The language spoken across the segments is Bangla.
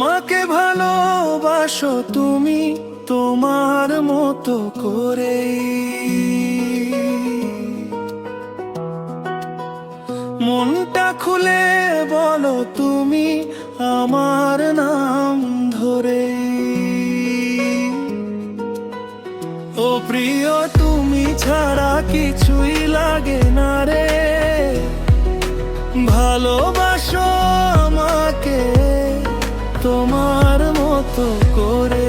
আমাকে ভালোবাসো তুমি তোমার মতো করে, মনটা খুলে বলো তুমি আমার নাম ধরে। ও প্রিয় তুমি ছাড়া কিছুই লাগে না রে, ভালোবাসো আমাকে তোমার মতো করে।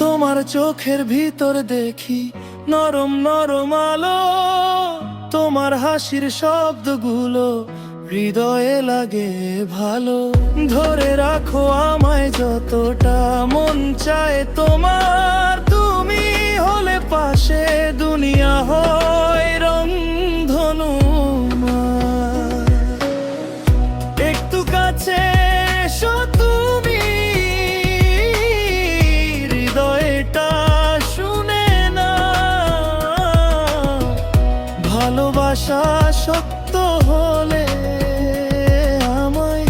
তোমার চোখের ভিতর দেখি নরম নরম আলো, তোমার হাসির শব্দগুলো হৃদয়ে লাগে ভালো। ধরে রাখো আমায় যতটা মন চায় তোমার, তুমি হলে পাশে দুনিয়া হয় রংধনু। একটু কাছে এসো তুমি, ভালোবাসা সত্য হলে আমায়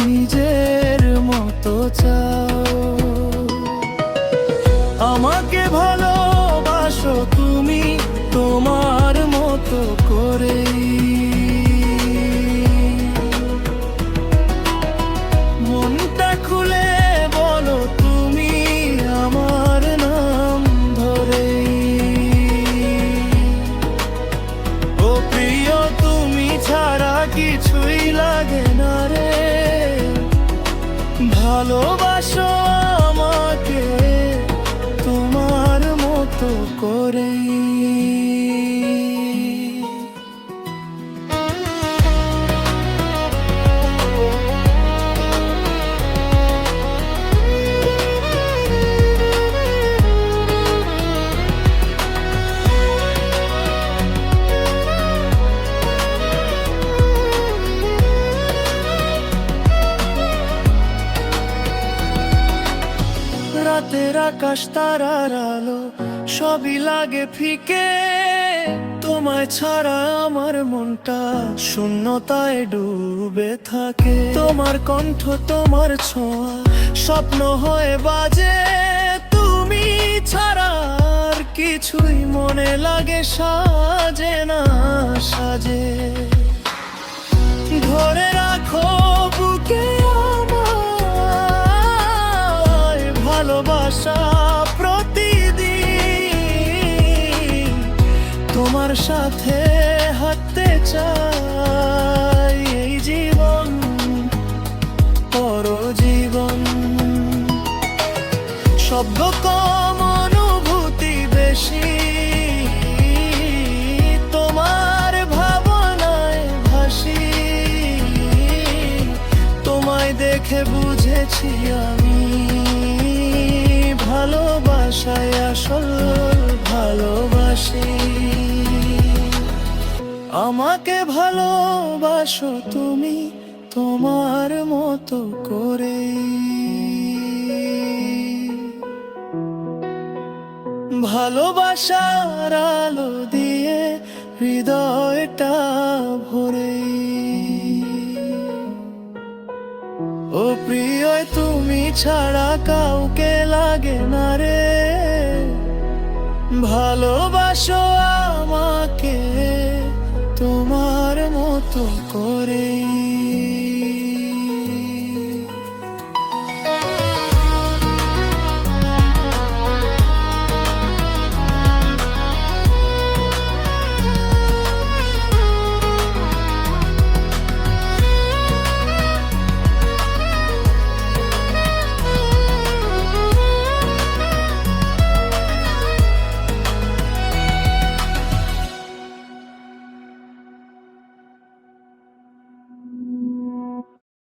নিজের মতো চাও। আমাকে ভালোবাসো তুমি তোমার মতো করে, মনটা খুলে বলো তুমি আমার নাম ধরে। ছাড়া কিছুই লাগে না রে, ভালোবাসো আমাকে তোমার মতো করে। রাতের আকাশ তারার আলো সবই লাগে ফিকে, তোমায় ছাড়া আমার মনটা শূন্যতায় ডুবে থাকে। তোমার কণ্ঠ তোমার ছোঁয়া স্বপ্ন হয়ে বাজে, তুমি ছাড়া আর কিছুই মনে লাগে সাজে না সাজে। ধরে রাখো বুকে ভালোবাসা প্রতিদিন, তোমার সাথে হাঁটতে চাই এই জীবন পরজীবন। শব্দ কম অনুভূতি বেশি, তোমার ভাবনায় ভাসি। তোমায় দেখে বুঝেছি আমি ভালোবাসায় আসল ভালোবাসি। আমাকে ভালোবাসো তুমি তোমার মতো করে, ভালোবাসার আলো দিয়ে হৃদয়টা ভরে। ও প্রিয় তুমি ছাড়া কাউকে লাগে না রে, ভালোবাসো